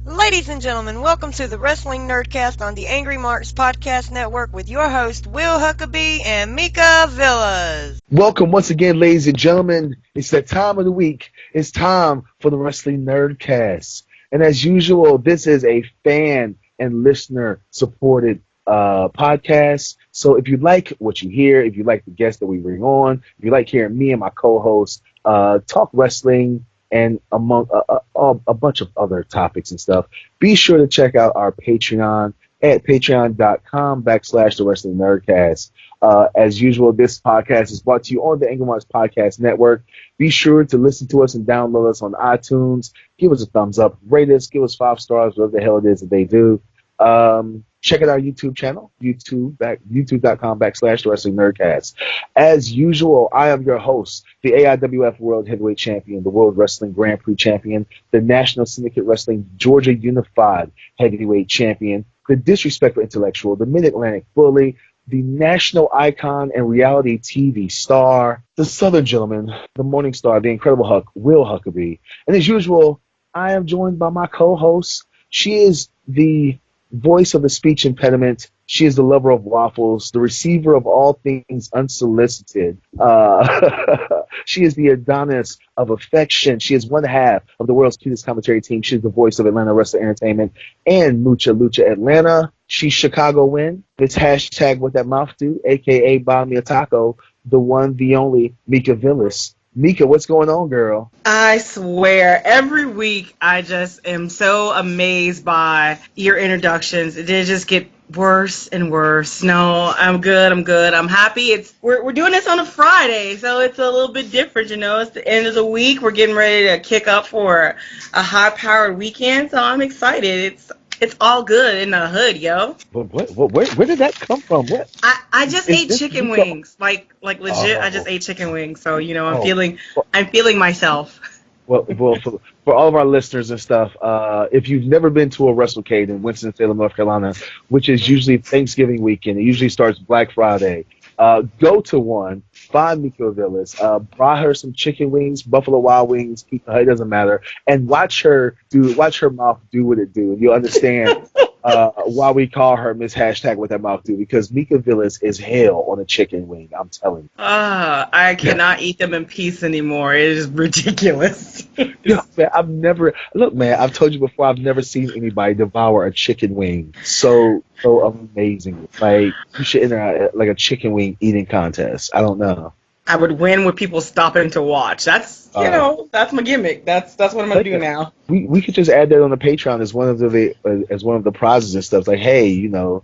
Ladies and gentlemen, welcome to the Wrestling Nerdcast on the Angry Marks Podcast Network with your host, Will Huckaby and Mika Villas. Welcome once again, ladies and gentlemen. It's that time of the week. It's time for the Wrestling Nerdcast. And as usual, this is a fan and listener supported podcast. So if you like what you hear, if you like the guests that we bring on, if you like hearing me and my co-host talk wrestling and among a bunch of other topics and stuff, be sure to check out our Patreon at patreon.com/the Wrestling Nerdcast. As usual, this podcast is brought to you on the Angry Marks Podcast Network. Be sure to listen to us and download us on iTunes. Give us a thumbs up, rate us, give us 5 stars, whatever the hell it is that they do. Check out our YouTube channel, youtube.com/the Wrestling Nerdcast. As usual, I am your host, the AIWF World Heavyweight Champion, the World Wrestling Grand Prix Champion, the National Syndicate Wrestling Georgia Unified Heavyweight Champion, the Disrespectful Intellectual, the Mid-Atlantic Bully, the national icon and reality TV star, the Southern Gentleman, the Morning Star, the Incredible Will Huckaby. And as usual, I am joined by my co-host. She is the voice of the speech impediment. She is the lover of waffles, the receiver of all things unsolicited. She is the Adonis of affection. She is one half of the world's cutest commentary team. She is the voice of Atlanta Wrestling Entertainment and Mucha Lucha Atlanta. She's Chicago Win. It's hashtag what that mouth do, a.k.a. Buy Me a Taco, the one, the only, Mika Villas. Mika, what's going on, girl? I swear, every week I just am so amazed by your introductions. They just get worse and worse. No, I'm good. I'm happy. We're doing this on a Friday, so it's a little bit different, you know. It's the end of the week. We're getting ready to kick up for a high-powered weekend, so I'm excited. It's all good in the hood, yo. Where did that come from? What? I just ate chicken wings, like legit. I just ate chicken wings, so you know I'm feeling myself. Well, for all of our listeners and stuff, if you've never been to a WrestleCade in Winston-Salem, North Carolina, which is usually Thanksgiving weekend, it usually starts Black Friday. Go to one, find Mika Villas, buy her some chicken wings, Buffalo Wild Wings, it doesn't matter, and watch her mouth do what it do. You'll understand why we call her Miss Hashtag what that mouth do, because Mika Villas is hell on a chicken wing. I'm telling you. I cannot eat them in peace anymore. It is ridiculous. Man, I've told you before, I've never seen anybody devour a chicken wing so amazing. Like, you should enter like a chicken wing eating contest. I don't know. I would win with people stopping to watch. That's that's my gimmick. That's what I'm gonna do now. We could just add that on the Patreon as one of the prizes and stuff. Like, hey, you know,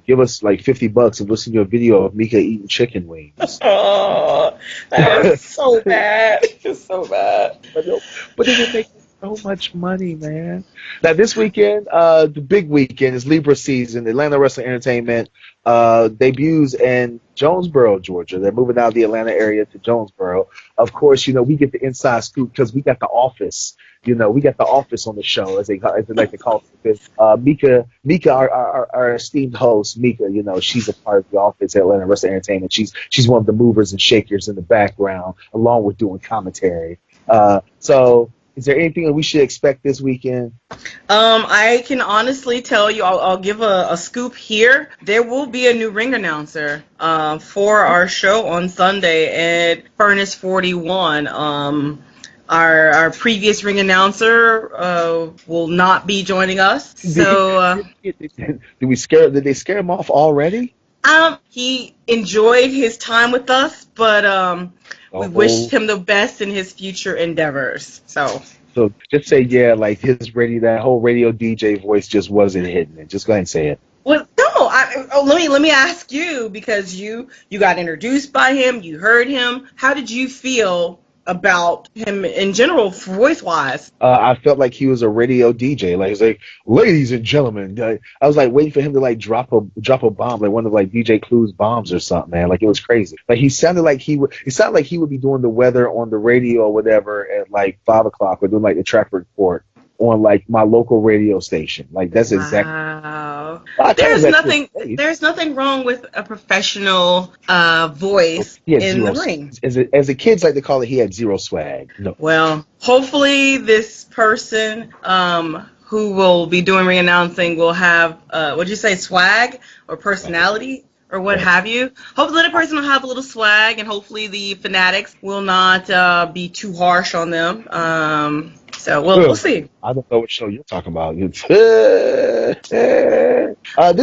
give us like $50 and we'll send you a video of Mika eating chicken wings. Oh, that is so bad. It's so bad. But it would make so much money, man. Now this weekend, the big weekend is Libra season. Atlanta Wrestling Entertainment debuts in Jonesboro, Georgia. They're moving out of the Atlanta area to Jonesboro. Of course, you know, we get the inside scoop because we got the office. You know, we got the office on the show, as they like to call it. Mika, our esteemed host, Mika, you know, she's a part of the office at Atlanta Wrestling Entertainment. She's one of the movers and shakers in the background, along with doing commentary. So, is there anything that we should expect this weekend? I can honestly tell you, I'll give a scoop here. There will be a new ring announcer for our show on Sunday at Furnace 41. Our previous ring announcer will not be joining us. So Did they scare him off already? He enjoyed his time with us, but we wished him the best in his future endeavors. So just say like that whole radio DJ voice just wasn't hitting it. Just go ahead and say it. Well, no. Let me ask you, because you got introduced by him, you heard him. How did you feel about him in general, voice wise? I felt like he was a radio DJ. Like, he's like, ladies and gentlemen. I was like waiting for him to like drop a bomb, like one of like DJ Clue's bombs or something, man. Like, it was crazy. Like, he sounded like he would be doing the weather on the radio or whatever at like 5 o'clock, or doing like the traffic report on like my local radio station. Like, that's exactly. Wow. There's nothing wrong with a professional voice in the ring. As the kids like to call it, he had zero swag. No. Well, hopefully this person who will be doing ring announcing will have, what'd you say, swag or personality or what have you. Hopefully the person will have a little swag, and hopefully the fanatics will not be too harsh on them. So we'll see. I don't know what show you're talking about. This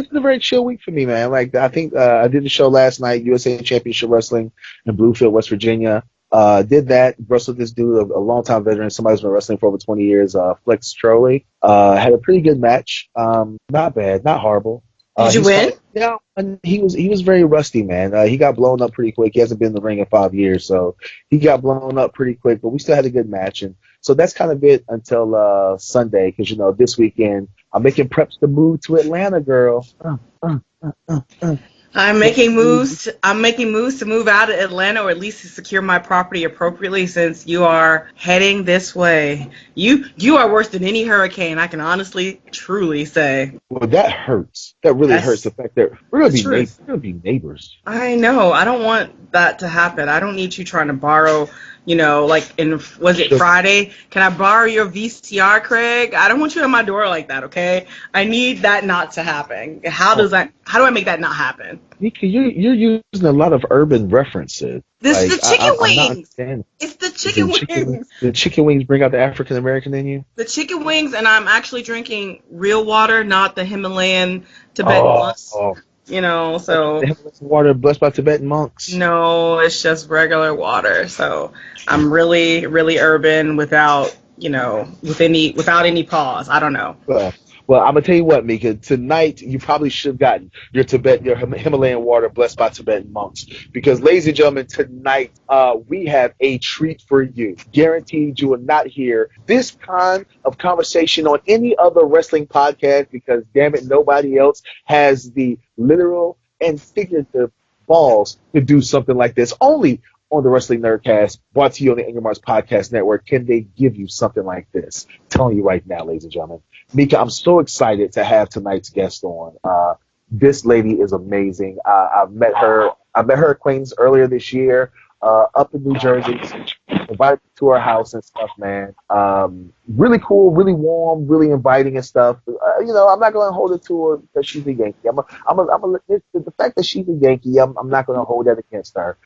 is a very chill week for me, man. Like, I think I did the show last night, USA Championship Wrestling in Bluefield, West Virginia. Did that, wrestled this dude, a longtime veteran, somebody who's been wrestling for over 20 years, Flex Trolley. Had a pretty good match. Not bad, not horrible. Did you win? Yeah, and he was very rusty, man. He got blown up pretty quick. He hasn't been in the ring in 5 years, so he got blown up pretty quick. But we still had a good match, and so that's kind of it until Sunday, because this weekend I'm making preps to move to Atlanta, girl. I'm making moves to move out of Atlanta, or at least to secure my property appropriately, since you are heading this way. You are worse than any hurricane, I can honestly, truly say. Well, that hurts. That really hurts. The fact that we're gonna be neighbors. I know. I don't want that to happen. I don't need you trying to borrow. Was it Friday? Can I borrow your VCR, Craig? I don't want you at my door like that, okay? I need that not to happen. How do I make that not happen? Mika, you're using a lot of urban references. This is the chicken wings. It's the chicken wings. The chicken wings bring out the African American in you? The chicken wings, and I'm actually drinking real water, not the Himalayan Tibetan monks. So water blessed by Tibetan monks. No, it's just regular water. So I'm really, really urban without any pause. I don't know. Well, I'm gonna tell you what, Mika. Tonight, you probably should have gotten your Himalayan water blessed by Tibetan monks, because, ladies and gentlemen, tonight we have a treat for you. Guaranteed, you will not hear this kind of conversation on any other wrestling podcast, because, damn it, nobody else has the literal and figurative balls to do something like this. Only on the Wrestling Nerdcast, brought to you on the Angry Marks Podcast Network, can they give you something like this. I'm telling you right now, ladies and gentlemen. Mika, I'm so excited to have tonight's guest on. This lady is amazing. I met her acquaintance earlier this year up in New Jersey. Invited to her house and stuff, man. Really cool, really warm, really inviting and stuff. I'm not gonna hold it to her because she's a Yankee. The fact that she's a Yankee, I'm not gonna hold that against her.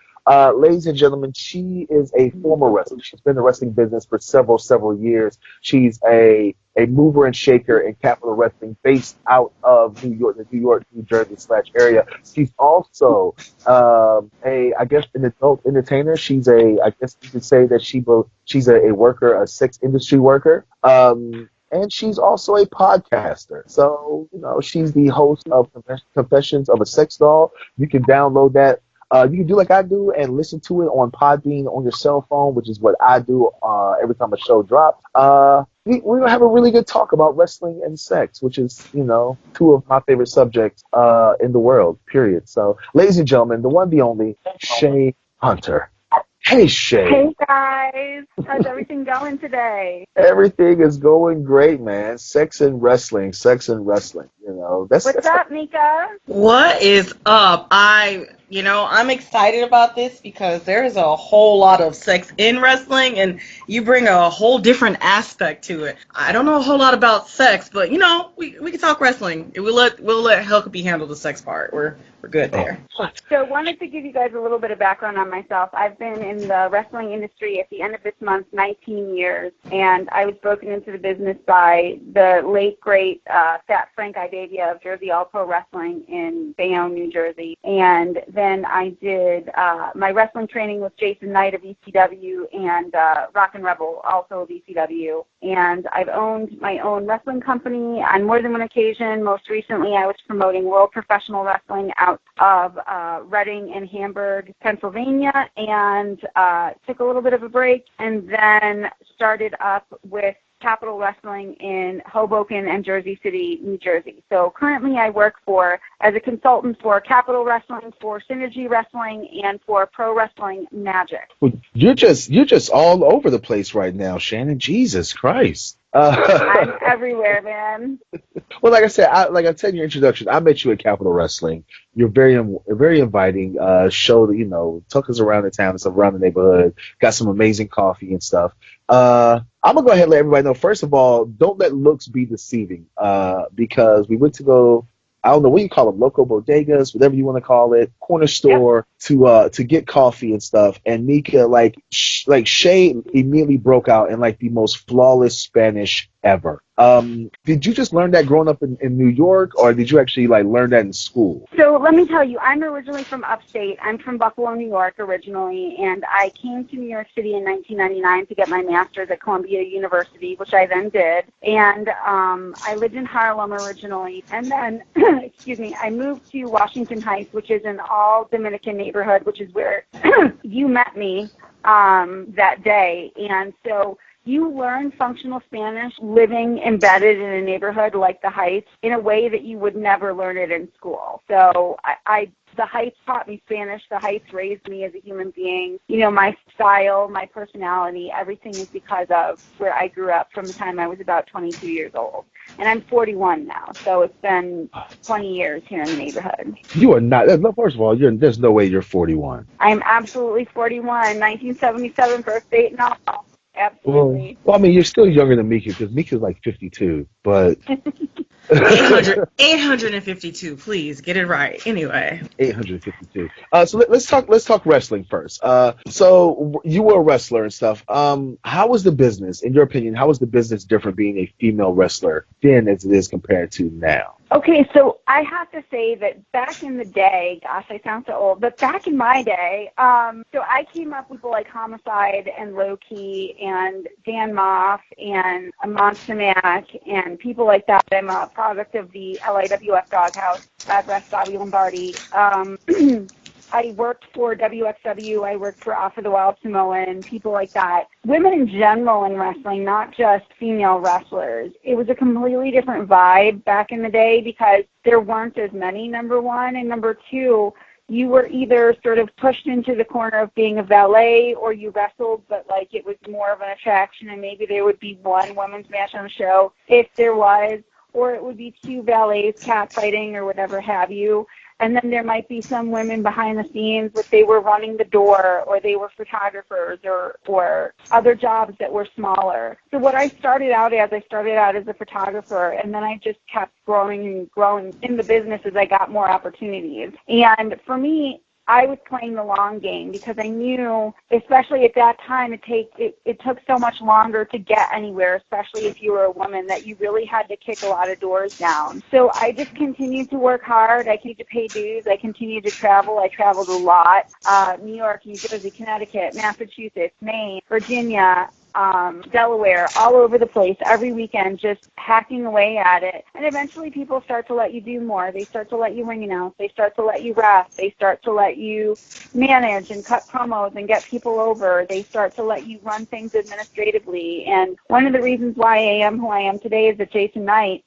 Ladies and gentlemen, she is a former wrestler. She's been in the wrestling business for several years. She's a mover and shaker in Capital Wrestling, based out of New Jersey / area. She's also an adult entertainer. I guess you could say that she's a worker, a sex industry worker. And she's also a podcaster. So, she's the host of Confessions of a Sex Doll. You can download that. You can do like I do and listen to it on Podbean on your cell phone, which is what I do every time a show drops. We're going to have a really good talk about wrestling and sex, which is, two of my favorite subjects in the world, period. So, ladies and gentlemen, the one, the only, Shay Hunter. Hey, Shay. Hey, guys. How's everything going today? Everything is going great, man. Sex and wrestling. What's up, Mika? What is up? I'm excited about this because there's a whole lot of sex in wrestling, and you bring a whole different aspect to it. I don't know a whole lot about sex, but we can talk wrestling. We'll let Huckaby handle the sex part. We're good there. So I wanted to give you guys a little bit of background on myself. I've been in the wrestling industry at the end of this month 19 years, and I was broken into the business by the late, great Fat Frank Idavia of Jersey All Pro Wrestling in Bayonne, New Jersey. And then I did my wrestling training with Jason Knight of ECW and Rock and Rebel, also of ECW. And I've owned my own wrestling company on more than one occasion. Most recently, I was promoting World Professional Wrestling out of Reading and Hamburg, Pennsylvania, and took a little bit of a break, and then started up with Capital Wrestling in Hoboken and Jersey City, New Jersey. So currently I work as a consultant for Capital Wrestling, for Synergy Wrestling, and for Pro Wrestling Magic. Well, you're just all over the place right now, Shannon. Jesus Christ. I'm everywhere, man. Well, like I said in your introduction, I met you at Capital Wrestling. You're very inviting. Show that took us around the town and stuff, around the neighborhood. Got some amazing coffee and stuff. I'm gonna go ahead and let everybody know. First of all, don't let looks be deceiving. Because we went to go, I don't know what you call them, local bodegas, whatever you want to call it, corner Yep. store to get coffee and stuff. And Mika, like Shay immediately broke out in like the most flawless Spanish ever. Did you just learn that growing up in New York, or did you actually like learn that in school? So let me tell you, I'm originally from upstate. I'm from Buffalo, New York originally, and I came to New York City in 1999 to get my master's at Columbia University, which I then did. And I lived in Harlem originally, and then, excuse me, I moved to Washington Heights, which is an all-Dominican neighborhood, which is where you met me that day. And so you learn functional Spanish living embedded in a neighborhood like the Heights in a way that you would never learn it in school. So the Heights taught me Spanish. The Heights raised me as a human being. You know, my style, my personality, everything is because of where I grew up from the time I was about 22 years old. And I'm 41 now, so it's been 20 years here in the neighborhood. You are not. First of all, there's no way you're 41. I'm absolutely 41, 1977 birth date and all. Absolutely. Well, I mean, you're still younger than Mika because Mika's like 52, but 852, please get it right. Anyway, 852. So let's talk wrestling first. So you were a wrestler and stuff. How was the business, in your opinion? How was the business different being a female wrestler then as it is compared to now? Okay, so I have to say that back in the day, gosh, I sound so old, but back in my day, so I came up with people like Homicide and Low-Key and Dan Moff and Amon Samak and people like that. I'm a product of the LIWF Doghouse, God rest Bobby Lombardi. I worked for WXW, I worked for Off of the Wild Samoan, people like that. Women in general in wrestling, not just female wrestlers. It was a completely different vibe back in the day because there weren't as many, number one. And number two, you were either sort of pushed into the corner of being a valet or you wrestled, but like it was more of an attraction and maybe there would be one women's match on the show if there was, or it would be two valets catfighting or whatever have you. And then there might be some women behind the scenes, but they were running the door or they were photographers or other jobs that were smaller. So what I started out as a photographer, and then I just kept growing and growing in the business as I got more opportunities. And for me, I was playing the long game because I knew, especially at that time, it took so much longer to get anywhere, especially if you were a woman, that you really had to kick a lot of doors down. So I just continued to work hard. I continued to pay dues. I continued to travel. I traveled a lot. New York, New Jersey, Connecticut, Massachusetts, Maine, Virginia, Delaware, all over the place, every weekend, just hacking away at it. And eventually people start to let you do more. They start to let you ring announce. They start to let you ref. They start to let you manage and cut promos and get people over. They start to let you run things administratively. And one of the reasons why I am who I am today is that Jason Knight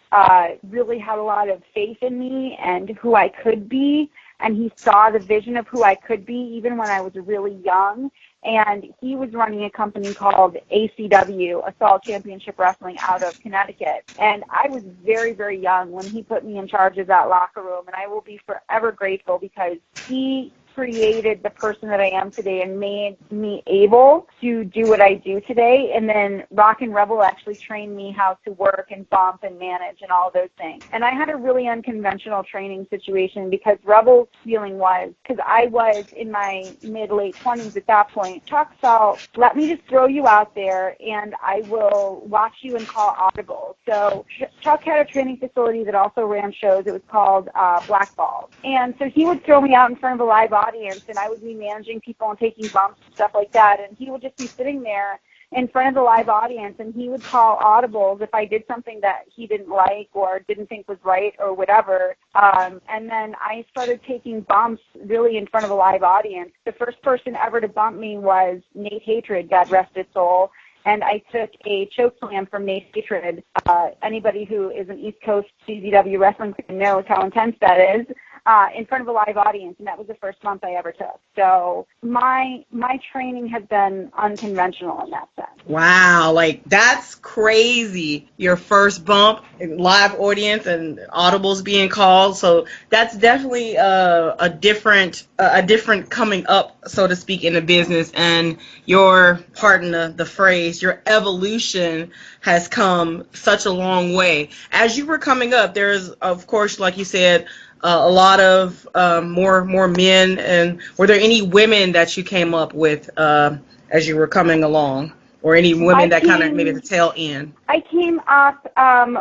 really had a lot of faith in me and who I could be. And he saw the vision of who I could be even when I was really young. And he was running a company called ACW, Assault Championship Wrestling, out of Connecticut. And I was very, very young when he put me in charge of that locker room. And I will be forever grateful because he created the person that I am today and made me able to do what I do today. And then Rock and Rebel actually trained me how to work and bump and manage and all those things. And I had a really unconventional training situation because Rebel's feeling was, because I was in my mid-late 20s at that point, Chuck felt, let me just throw you out there and I will watch you and call audibles. So Chuck had a training facility that also ran shows. It was called Blackball. And so he would throw me out in front of a live audience and I would be managing people and taking bumps and stuff like that. And he would just be sitting there in front of the live audience and he would call audibles if I did something that he didn't like or didn't think was right or whatever. And then I started taking bumps really in front of a live audience. The first person ever to bump me was Nate Hatred, God rest his soul. And I took a choke slam from Nate Hatred. Anybody who is an East Coast CZW wrestling fan knows how intense that is. in front of a live audience, and that was the first bump I ever took. So my training has been unconventional in that sense. Wow, like that's crazy. Your first bump in live audience and audibles being called. So that's definitely a different coming up, so to speak, in the business. And your, pardon the phrase, your evolution has come such a long way. As you were coming up, there's, of course, like you said, a lot of more men. And were there any women that you came up with as you were coming along? Or any women that kind of maybe at the tail end? I came up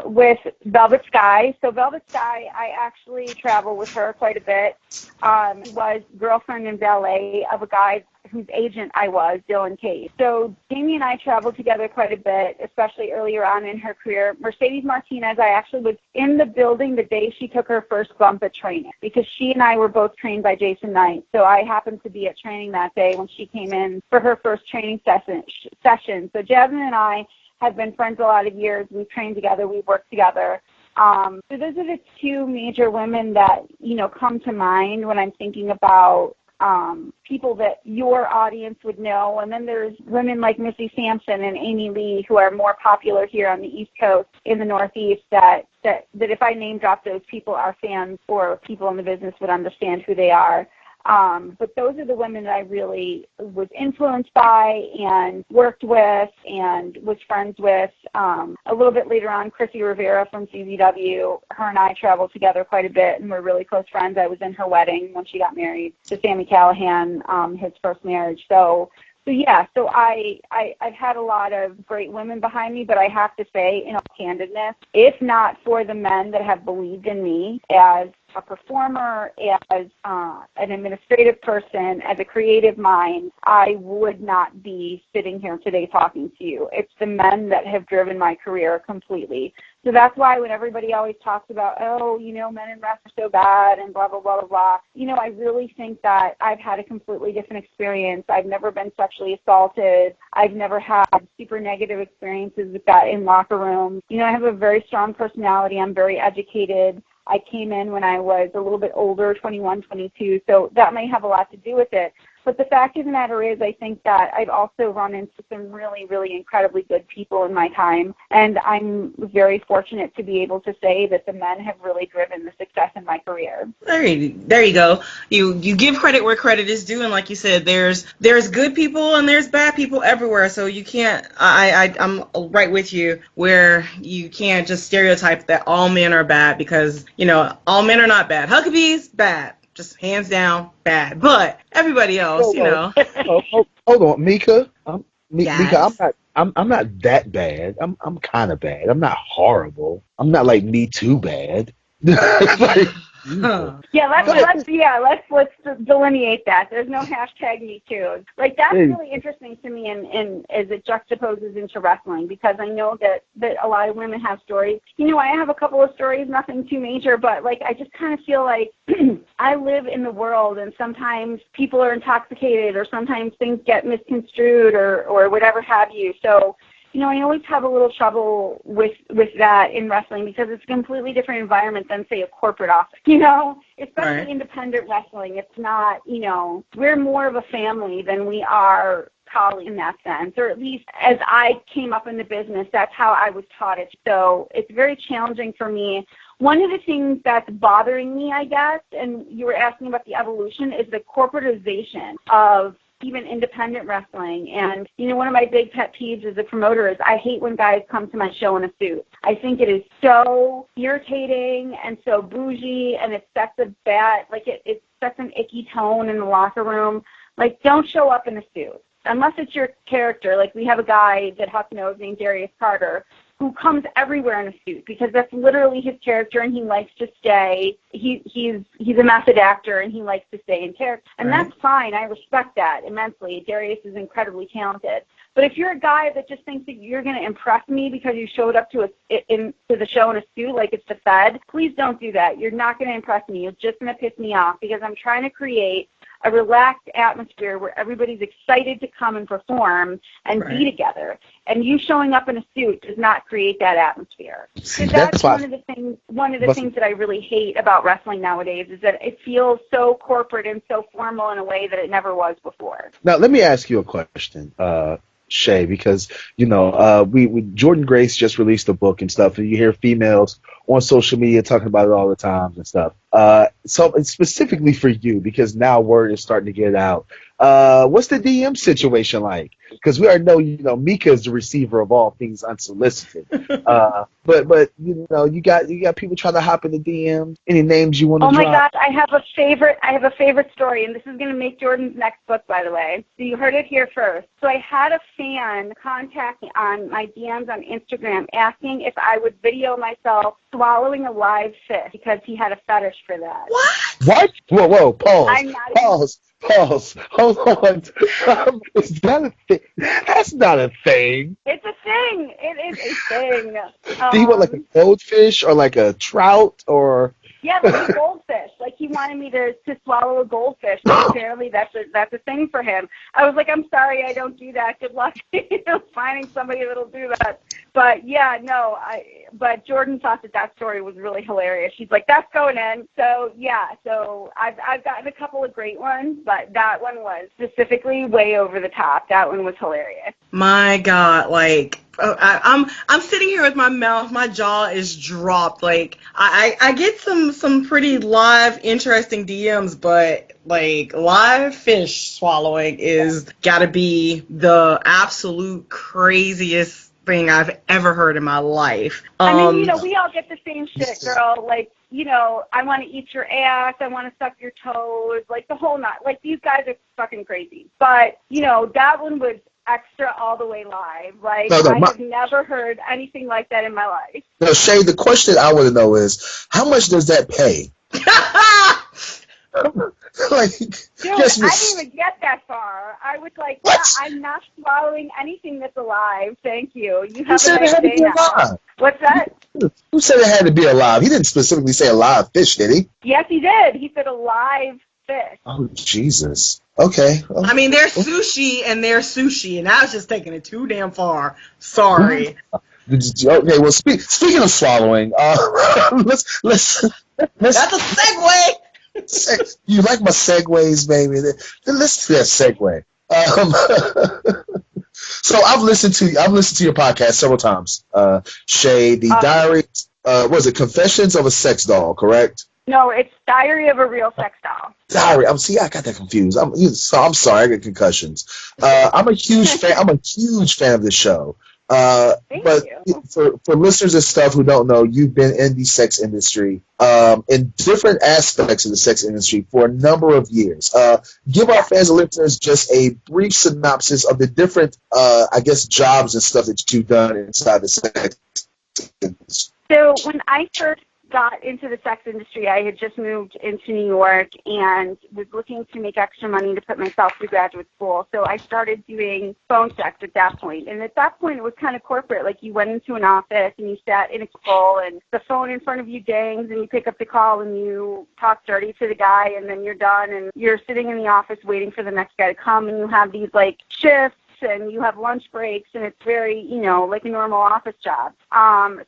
with Velvet Sky. So Velvet Sky, I actually travel with her quite a bit. Was girlfriend and valet of a guy whose agent I was, Dylan Case. So Jamie and I traveled together quite a bit, especially earlier on in her career. Mercedes Martinez, I actually was in the building the day she took her first bump at training, because she and I were both trained by Jason Knight. So I happened to be at training that day when she came in for her first training session. So Jasmine and I have been friends a lot of years. We've trained together. We've worked together. So those are the two major women that, come to mind when I'm thinking about people that your audience would know. And then there's women like Missy Sampson and Amy Lee, who are more popular here on the East Coast, in the Northeast, that if I name drop those people, our fans or people in the business would understand who they are. But those are the women that I really was influenced by and worked with and was friends with. A little bit later on, Chrissy Rivera from CZW, her and I traveled together quite a bit and were really close friends. I was in her wedding when she got married to Sammy Callahan, his first marriage. So I've had a lot of great women behind me, but I have to say, in all candidness, if not for the men that have believed in me as a performer, as an administrative person, as a creative mind, I would not be sitting here today talking to you. It's the men that have driven my career completely. So that's why when everybody always talks about, men in wrestling are so bad and blah, blah, blah, blah, blah, I really think that I've had a completely different experience. I've never been sexually assaulted. I've never had super negative experiences with that in locker rooms. I have a very strong personality. I'm very educated. I came in when I was a little bit older, 21, 22, so that may have a lot to do with it. But the fact of the matter is, I think that I've also run into some really, really incredibly good people in my time, and I'm very fortunate to be able to say that the men have really driven the success in my career. There you go. You give credit where credit is due, and like you said, there's good people and there's bad people everywhere. So you can't. I'm right with you where you can't just stereotype that all men are bad, because all men are not bad. Huckaby's bad. Just hands down bad, but everybody else, Hold on, Mika. Yes. Mika, I'm not that bad. I'm kind of bad. I'm not horrible. I'm not like Me Too bad. Let's delineate that. There's no hashtag Me Too. Like, that's really interesting to me, and as it juxtaposes into wrestling, because I know that a lot of women have stories. I have a couple of stories, nothing too major, but like, I just kind of feel like I live in the world, and sometimes people are intoxicated, or sometimes things get misconstrued, or whatever have you. So, I always have a little trouble with that in wrestling, because it's a completely different environment than, say, a corporate office, especially right. Independent wrestling. It's not, we're more of a family than we are colleagues in that sense, or at least as I came up in the business, that's how I was taught it. So it's very challenging for me. One of the things that's bothering me, I guess, and you were asking about the evolution, is the corporatization of even independent wrestling. And, one of my big pet peeves as a promoter is I hate when guys come to my show in a suit. I think it is so irritating and so bougie, and it sets a bad, it sets an icky tone in the locker room. Like, don't show up in a suit. Unless it's your character. Like, we have a guy that Huck knows named Darius Carter, who comes everywhere in a suit, because that's literally his character, and he likes to stay. He's a method actor, and he likes to stay in character. And right. That's fine. I respect that immensely. Darius is incredibly talented. But if you're a guy that just thinks that you're going to impress me because you showed up to the show in a suit like it's the Fed, please don't do that. You're not going to impress me. You're just going to piss me off, because I'm trying to create a relaxed atmosphere where everybody's excited to come and perform and be together. And you showing up in a suit does not create that atmosphere. So that's one of the things that I really hate about wrestling nowadays is that it feels so corporate and so formal in a way that it never was before. Now, let me ask you a question, Shay, because, we Jordan Grace just released a book and stuff, and you hear females on social media talking about it all the time and stuff. So it's specifically for you, because now word is starting to get out. What's the DM situation like? Because we already know, Mika is the receiver of all things unsolicited. But you got people trying to hop in the DMs. Any names you want to drop? Oh my gosh, I have a favorite story, and this is going to make Jordan's next book, by the way. So you heard it here first. So I had a fan contact me on my DMs on Instagram asking if I would video myself swallowing a live fish because he had a fetish for that. What? Whoa, pause. I'm not Pause. Hold on. Is that a thing? That's not a thing. It's a thing. It is a thing. Do you want like a goldfish or like a trout or? Yeah, like a goldfish. Like he wanted me to swallow a goldfish. Apparently that's a thing for him. I was like, I'm sorry, I don't do that. Good luck finding somebody that'll do that. But yeah, no, but Jordan thought that story was really hilarious. She's like, that's going in. So yeah, I've gotten a couple of great ones, but that one was specifically way over the top. That one was hilarious. My God, I'm sitting here with my jaw is dropped. Like I get some pretty live, interesting DMs, but like live fish swallowing is gotta be the absolute craziest thing I've ever heard in my life. I mean, we all get the same shit, girl. Like, I want to eat your ass. I want to suck your toes. Like the whole nut. Like these guys are fucking crazy. But, that one was extra all the way live. Like I have never heard anything like that in my life. No, Shay, the question I want to know is, how much does that pay? Dude, I didn't even get that far. I was like, yeah, I'm not swallowing anything that's alive. Thank you. You have a nice day now. What's that? Who said it had to be alive? He didn't specifically say a live fish, did he? Yes, he did. He said a live fish. Oh, Jesus. Okay. I mean, there's sushi and there's sushi, and I was just taking it too damn far. Sorry. Okay, well, speaking of swallowing, let's That's a segue. You like my segues, baby? Then let's do that segue. So I've listened to your podcast several times. Shay, the diary, was it Confessions of a Sex Doll, correct? No, it's Diary of a Real Sex Doll. Diary. I got that confused. I'm sorry, I get concussions. I'm a huge fan. I'm a huge fan of this show. But for listeners and stuff who don't know, you've been in the sex industry, in different aspects of the sex industry for a number of years. Give our fans and listeners just a brief synopsis of the different, jobs and stuff that you've done inside the sex industry. So when I first got into the sex industry, I had just moved into New York and was looking to make extra money to put myself through graduate school. So I started doing phone sex at that point. And at that point, it was kind of corporate. Like you went into an office and you sat in a call and the phone in front of you dings and you pick up the call and you talk dirty to the guy and then you're done and you're sitting in the office waiting for the next guy to come and you have these like shifts and you have lunch breaks, and it's very, like a normal office job.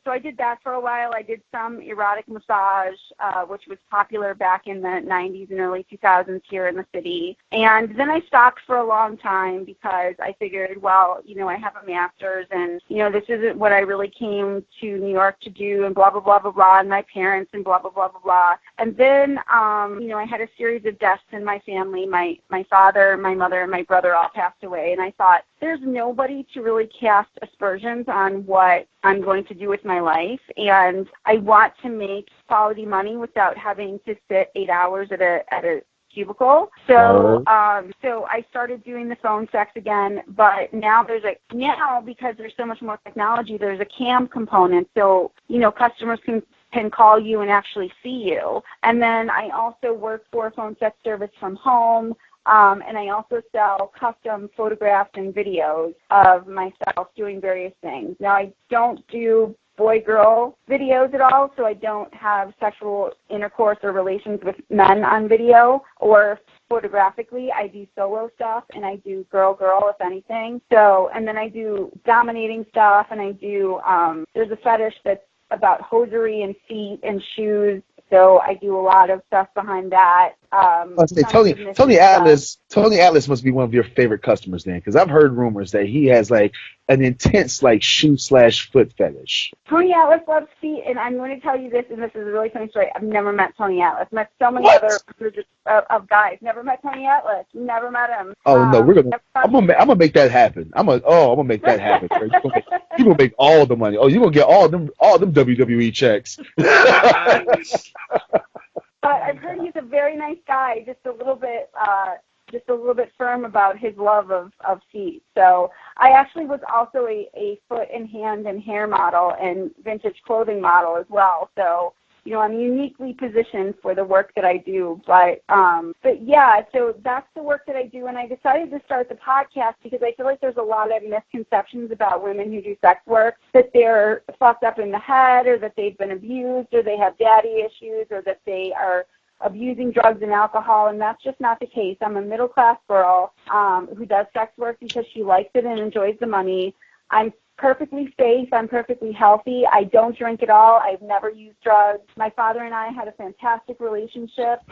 So I did that for a while. I did some erotic massage, which was popular back in the 90s and early 2000s here in the city. And then I stopped for a long time because I figured, well, I have a master's and, this isn't what I really came to New York to do and blah, blah, blah, blah, blah, and my parents and blah, blah, blah, blah, blah. And then, I had a series of deaths in my family. My father, my mother, and my brother all passed away. And I thought, there's nobody to really cast aspersions on what I'm going to do with my life, and I want to make quality money without having to sit 8 hours at a cubicle. So I started doing the phone sex again, but now because there's so much more technology, there's a cam component. So, customers can call you and actually see you. And then I also work for a phone sex service from home. And I also sell custom photographs and videos of myself doing various things. Now, I don't do boy-girl videos at all, so I don't have sexual intercourse or relations with men on video or photographically. I do solo stuff, and I do girl-girl, if anything. So, and then I do dominating stuff, and I do, there's a fetish that's about hosiery and feet and shoes. So I do a lot of stuff behind that. Tony Atlas must be one of your favorite customers then, because I've heard rumors that he has like an intense like shoe/foot fetish. Tony Atlas loves feet, and I'm going to tell you this, and this is a really funny story. I've never met Tony Atlas. Met so many other of guys. Never met Tony Atlas. Never met him. Oh no, I'm gonna make that happen. I'm gonna make that happen. You gonna make all the money. Oh, you gonna get all them WWE checks. But I've heard he's a very nice guy, just a little bit firm about his love of feet. So I actually was also a foot and hand and hair model and vintage clothing model as well. So, you know, I'm uniquely positioned for the work that I do. But yeah, so that's the work that I do. And I decided to start the podcast because I feel like there's a lot of misconceptions about women who do sex work, that they're fucked up in the head, or that they've been abused, or they have daddy issues, or that they are abusing drugs and alcohol, and that's just not the case. I'm a middle-class girl who does sex work because she likes it and enjoys the money. I'm perfectly safe. I'm perfectly healthy. I don't drink at all. I've never used drugs. My father and I had a fantastic relationship.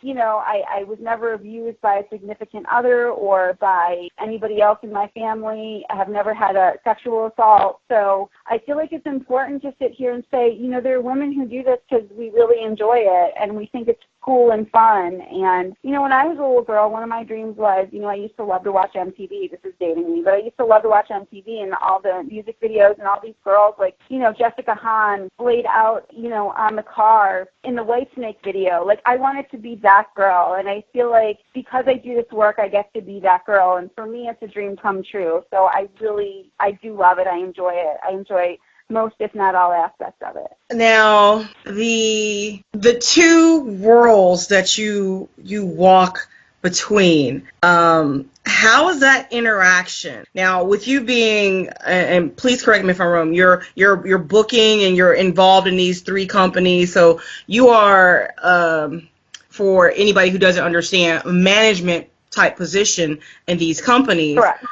You know, I was never abused by a significant other or by anybody else in my family. I have never had a sexual assault. So I feel like it's important to sit here and say, you know, there are women who do this because we really enjoy it and we think it's cool and fun. And, you know, when I was a little girl, one of my dreams was, you know, I used to love to watch MTV. This is dating me, but I used to love to watch MTV and all the music videos and all these girls like, you know, Jessica Hahn laid out, you know, on the car in the Whitesnake video. Like, I wanted to be that girl. And I feel like because I do this work, I get to be that girl. And for me, it's a dream come true. So I do love it. I enjoy it. I enjoy most, if not all, aspects of it. Now, the two worlds that you walk between, how is that interaction? Now, with you being, and please correct me if I'm wrong, you're booking and you're involved in these three companies, so you are, for anybody who doesn't understand, a management type position in these companies. Correct.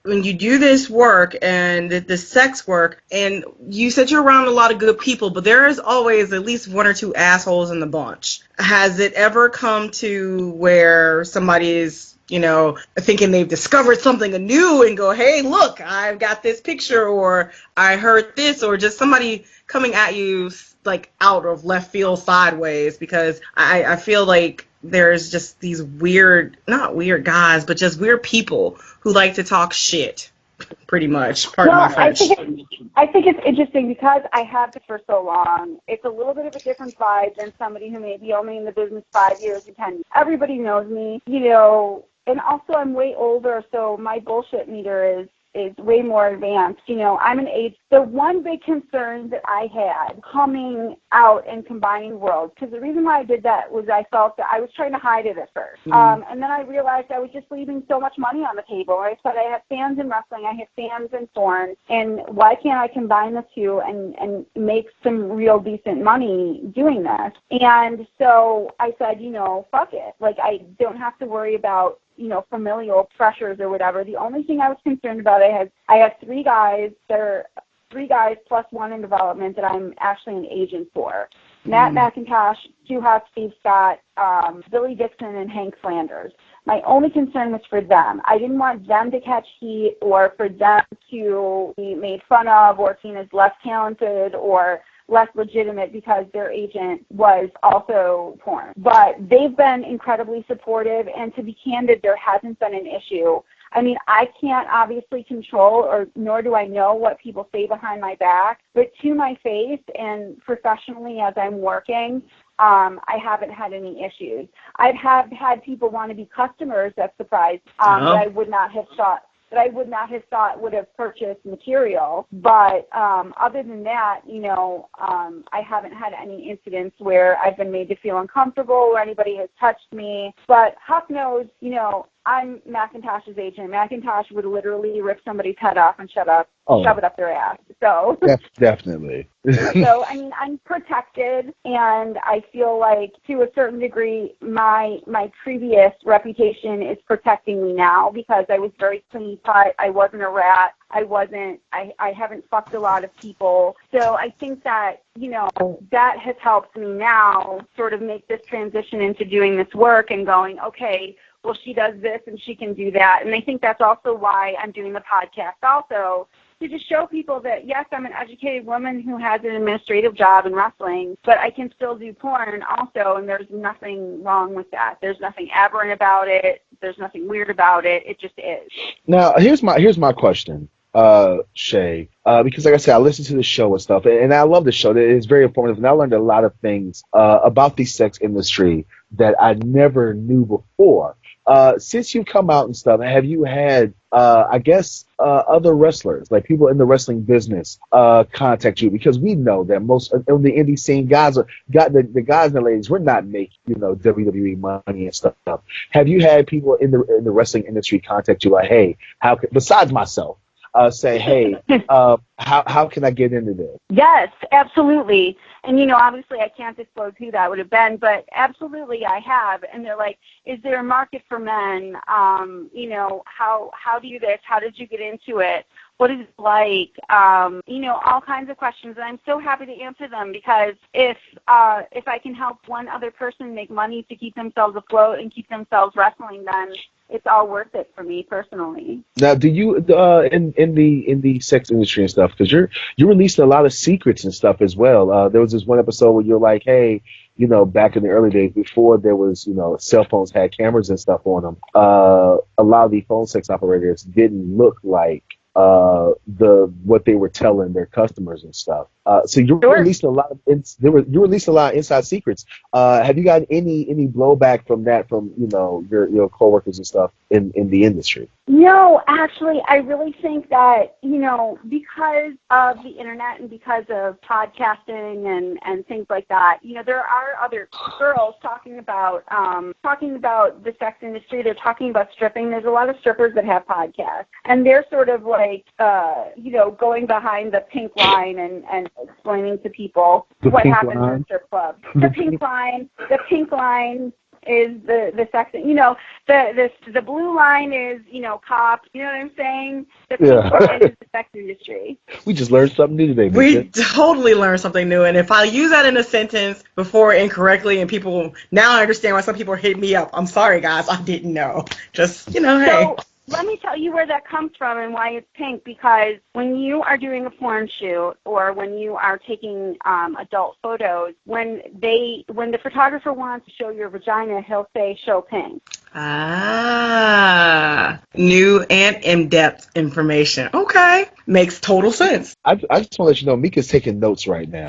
When you do this work and the sex work, and you said you're around a lot of good people, but there is always at least one or two assholes in the bunch. Has it ever come to where somebody is, you know, thinking they've discovered something new and go, hey, look, I've got this picture, or I heard this, or just somebody coming at you like out of left field sideways? Because I feel like there's just these weird, not weird guys, but just weird people who like to talk shit, pretty much. Pardon my French. I think it's interesting because I have this for so long. It's a little bit of a different vibe than somebody who may be only in the business 5 years or 10 years. Everybody knows me, you know, and also I'm way older, so my bullshit meter is way more advanced. You know, I'm an age. The one big concern that I had coming out and combining worlds, because the reason why I did that was I felt that I was trying to hide it at first. And then I realized I was just leaving so much money on the table. I said, I have fans in wrestling, I have fans in porn, and why can't I combine the two and make some real decent money doing this? And so I said, you know, fuck it. Like, I don't have to worry about, you know, familial pressures or whatever. The only thing I was concerned about, I have three guys. They're 3 guys plus 1 in development that I'm actually an agent for. Matt McIntosh, Stu Hawk, Steve Scott, Billy Dixon, and Hank Flanders. My only concern was for them. I didn't want them to catch heat or for them to be made fun of or seen as less talented or less legitimate because their agent was also porn. But they've been incredibly supportive, and to be candid, there hasn't been an issue. I mean, I can't obviously control, or nor do I know what people say behind my back, but to my face and professionally as I'm working, I haven't had any issues. I've had people want to be customers, that's surprised, that I would not have thought would have purchased material. But other than that, you know, I haven't had any incidents where I've been made to feel uncomfortable or anybody has touched me. But Huck knows, you know, I'm McIntosh's agent. McIntosh would literally rip somebody's head off and shove it up their ass. So definitely. So, I mean, I'm protected, and I feel like to a certain degree my previous reputation is protecting me now because I was very clean cut. I wasn't a rat. I haven't fucked a lot of people. So I think that, that has helped me now sort of make this transition into doing this work and going, okay, well, she does this and she can do that. And I think that's also why I'm doing the podcast also, to just show people that, yes, I'm an educated woman who has an administrative job in wrestling, but I can still do porn also, and there's nothing wrong with that. There's nothing aberrant about it. There's nothing weird about it. It just is. Now, here's my question, Shay, because like I said, I listen to the show and stuff, and I love the show. It's very informative, and I learned a lot of things about the sex industry that I never knew before. Since you've come out and stuff, have you had, other wrestlers, like people in the wrestling business, contact you? Because we know that most of the indie scene guys the guys and the ladies, we're not making, WWE money and stuff. Have you had people in the wrestling industry contact you like, hey, besides myself, say, hey, how can I get into this? Yes, absolutely. And, obviously I can't disclose who that would have been, but absolutely I have. And they're like, is there a market for men? How do you do this? How did you get into it? What is it like? All kinds of questions. And I'm so happy to answer them because if I can help one other person make money to keep themselves afloat and keep themselves wrestling, then it's all worth it for me personally. Now, do you in the sex industry and stuff? Because you released a lot of secrets and stuff as well. There was this one episode where you're like, hey, back in the early days before there was, cell phones had cameras and stuff on them. A lot of the phone sex operators didn't look like what they were telling their customers and stuff. So you released a lot of inside secrets. Have you got any blowback from that from your coworkers and stuff in the industry? No, actually, I really think that because of the internet and because of podcasting and things like that, there are other girls talking about the sex industry. They're talking about stripping. There's a lot of strippers that have podcasts, and they're sort of like going behind the pink line and explaining to people what happens in a strip club. The pink line is the sex. The blue line is cops. You know what I'm saying? The pink line is the sex industry. We just learned something new today. We totally learned something new, and if I use that in a sentence before incorrectly, and people now I understand why some people are hitting me up. I'm sorry, guys, I didn't know. Just hey. So, let me tell you where that comes from and why it's pink, because when you are doing a porn shoot or when you are taking adult photos, when the photographer wants to show your vagina, he'll say, show pink. Ah, new and in-depth information. Okay, makes total sense. I just want to let you know, Mika's taking notes right now.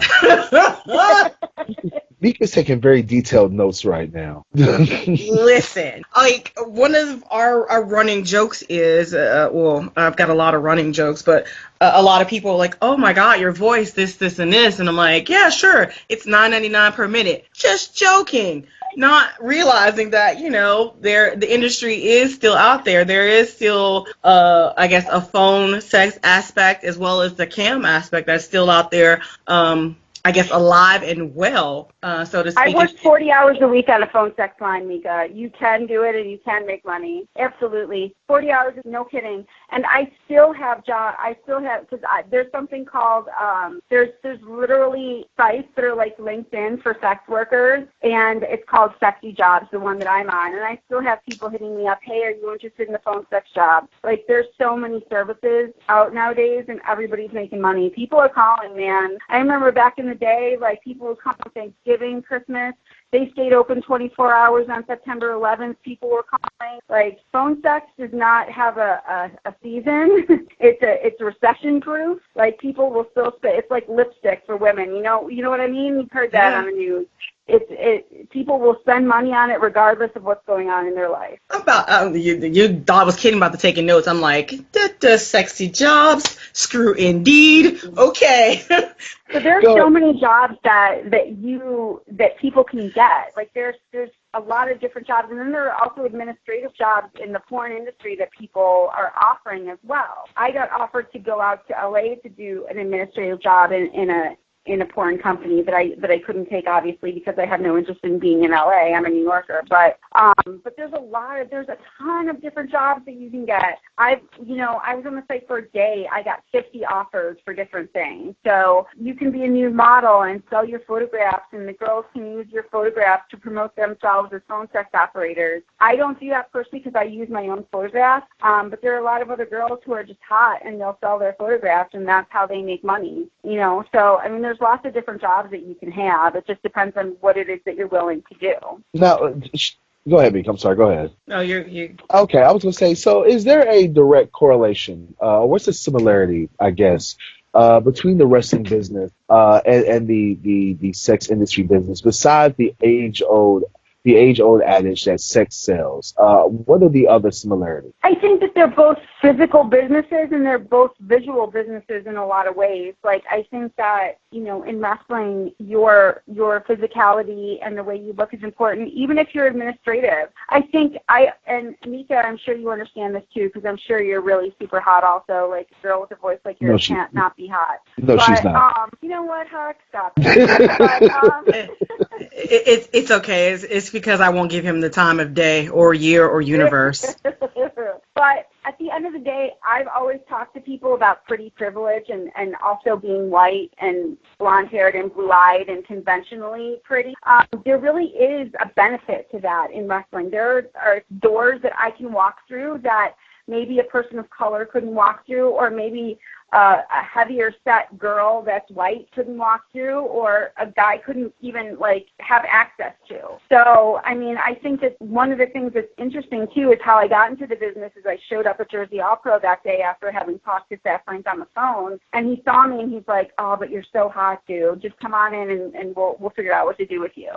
Mika's taking very detailed notes right now. Listen, like one of our running jokes is, I've got a lot of running jokes, but a lot of people are like, oh my God, your voice, this, and this. And I'm like, yeah, sure. It's $9.99 per minute. Just joking. Not realizing that, the industry is still out there. There is still, a phone sex aspect as well as the cam aspect that's still out there. Alive and well, so to speak. I work 40 hours a week on a phone sex line, Mika. You can do it and you can make money. Absolutely. 40 hours is no kidding. And I still have because there's something called, there's literally sites that are like LinkedIn for sex workers, and it's called Sexy Jobs, the one that I'm on. And I still have people hitting me up, hey, are you interested in the phone sex job? Like, there's so many services out nowadays, and everybody's making money. People are calling, man. I remember back in the day, like, people would come on Thanksgiving, Christmas. They stayed open 24 hours on September 11th. People were calling. Like, phone sex does not have a season. It's recession proof. Like, people will still say it's like lipstick for women. You know what I mean? You've heard that on the news. people will spend money on it regardless of what's going on in their life. You thought I was kidding about the taking notes. I'm like, sexy jobs, screw Indeed. Okay. So there's so many jobs that people can get. Like there's a lot of different jobs, and then there are also administrative jobs in the porn industry that people are offering as well. I got offered to go out to LA to do an administrative job in a porn company that I couldn't take, obviously, because I have no interest in being in LA. I'm a New Yorker, but there's a ton of different jobs that you can get. I was on the site for a day. I got 50 offers for different things. So you can be a nude model and sell your photographs, and the girls can use your photographs to promote themselves as phone sex operators. I don't do that personally because I use my own photographs, but there are a lot of other girls who are just hot and they'll sell their photographs, and that's how they make money. So I mean, there's lots of different jobs that you can have. It just depends on what it is that you're willing to do. Now, go ahead, Mika. I'm sorry. Go ahead. No, you. Okay, I was going to say, so is there a direct correlation? What's the similarity, I guess, between the wrestling business and the sex industry business, besides the age-old adage that sex sells? What are the other similarities? I think that they're both physical businesses and they're both visual businesses in a lot of ways. Like, I think that, in wrestling, your physicality and the way you look is important, even if you're administrative. I think and Mika, I'm sure you understand this too, because I'm sure you're really super hot also. Like, a girl with a voice like yours can't not be hot. No, she's not. You know what, Huck? Stop. It's okay. It's because I won't give him the time of day or year or universe. But at the end of the day, I've always talked to people about pretty privilege and also being white and blonde-haired and blue-eyed and conventionally pretty. There really is a benefit to that in wrestling. There are doors that I can walk through that maybe a person of color couldn't walk through, or maybe a heavier set girl that's white couldn't walk through, or a guy couldn't even have access to. So, I mean, I think that one of the things that's interesting too is how I got into the business is I showed up at Jersey All Pro that day after having talked to Seth Frank on the phone, and he saw me and he's like, "Oh, but you're so hot, dude. Just come on in and we'll figure out what to do with you."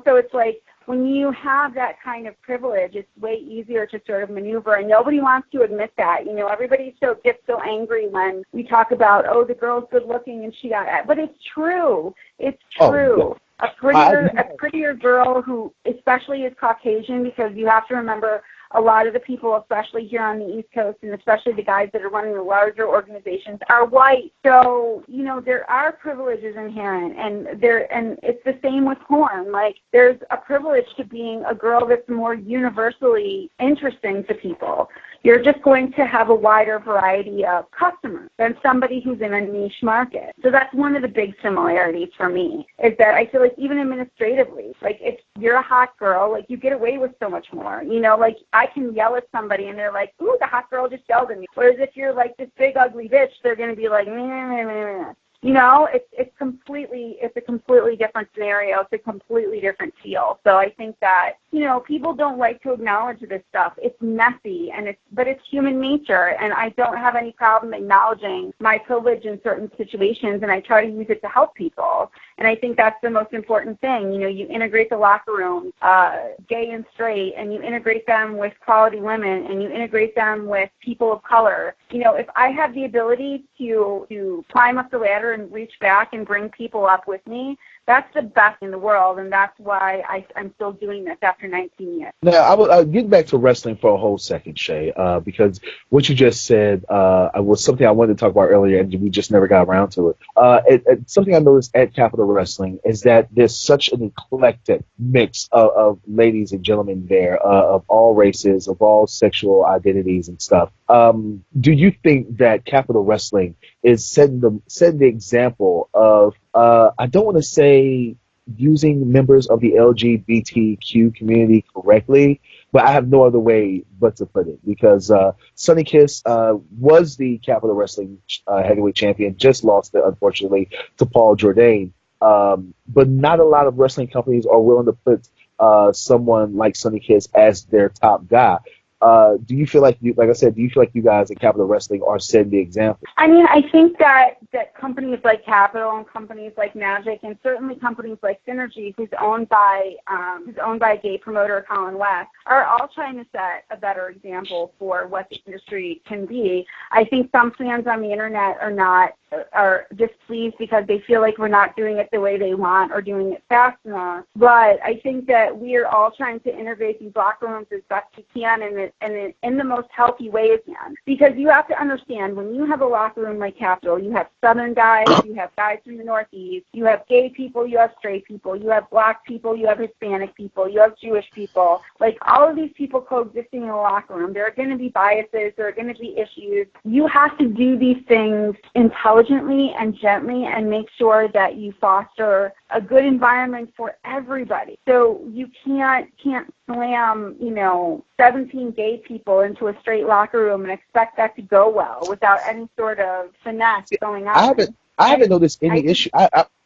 So it's like, when you have that kind of privilege, it's way easier to sort of maneuver, and nobody wants to admit that. Everybody gets so angry when we talk about, oh, the girl's good looking and she got it. But it's true. It's true. A prettier girl who especially is Caucasian, because you have to remember a lot of the people, especially here on the East Coast, and especially the guys that are running the larger organizations, are white. So, there are privileges inherent, and it's the same with porn. Like, there's a privilege to being a girl that's more universally interesting to people. You're just going to have a wider variety of customers than somebody who's in a niche market. So that's one of the big similarities for me, is that I feel like even administratively, if you're a hot girl, you get away with so much more. I can yell at somebody and they're like, "Ooh, the hot girl just yelled at me." Whereas if you're this big ugly bitch, they're going to be like, meh, meh, meh, meh. It's a completely different scenario. It's a completely different feel. So I think that, people don't like to acknowledge this stuff. It's messy, but it's human nature, and I don't have any problem acknowledging my privilege in certain situations, and I try to use it to help people. And I think that's the most important thing. You integrate the locker room, gay and straight, and you integrate them with quality women, and you integrate them with people of color. If I have the ability to climb up the ladder and reach back and bring people up with me, that's the best in the world, and that's why I'm still doing this after 19 years. Now, I'll get back to wrestling for a whole second, Shay, because what you just said was something I wanted to talk about earlier, and we just never got around to it. Something I noticed at Capital Wrestling is that there's such an eclectic mix of ladies and gentlemen there, of all races, of all sexual identities and stuff. Do you think that Capital Wrestling is setting the example of, I don't want to say using members of the LGBTQ community correctly, but I have no other way but to put it, because Sonny Kiss was the Capital Wrestling heavyweight champion, just lost it, unfortunately, to Paul Jourdain. But not a lot of wrestling companies are willing to put someone like Sonny Kiss as their top guy. Do you feel like like I said, do you feel like you guys at Capital Wrestling are setting the example? I mean, I think that companies like Capital and companies like Magic and certainly companies like Synergy, who's owned by a gay promoter, Colin West, are all trying to set a better example for what the industry can be. I think some fans on the internet are displeased because they feel like we're not doing it the way they want or doing it fast enough. But I think that we are all trying to integrate these locker rooms as best we can and in the most healthy way we can. Because you have to understand, when you have a locker room like Capital, you have Southern guys, you have guys from the Northeast, you have gay people, you have straight people, you have black people, you have Hispanic people, you have Jewish people. Like, all of these people coexisting in a locker room. There are going to be biases. There are going to be issues. You have to do these things intelligently and gently and make sure that you foster a good environment for everybody. So you can't slam, 17 gay people into a straight locker room and expect that to go well without any sort of finesse going on. I haven't noticed any issue.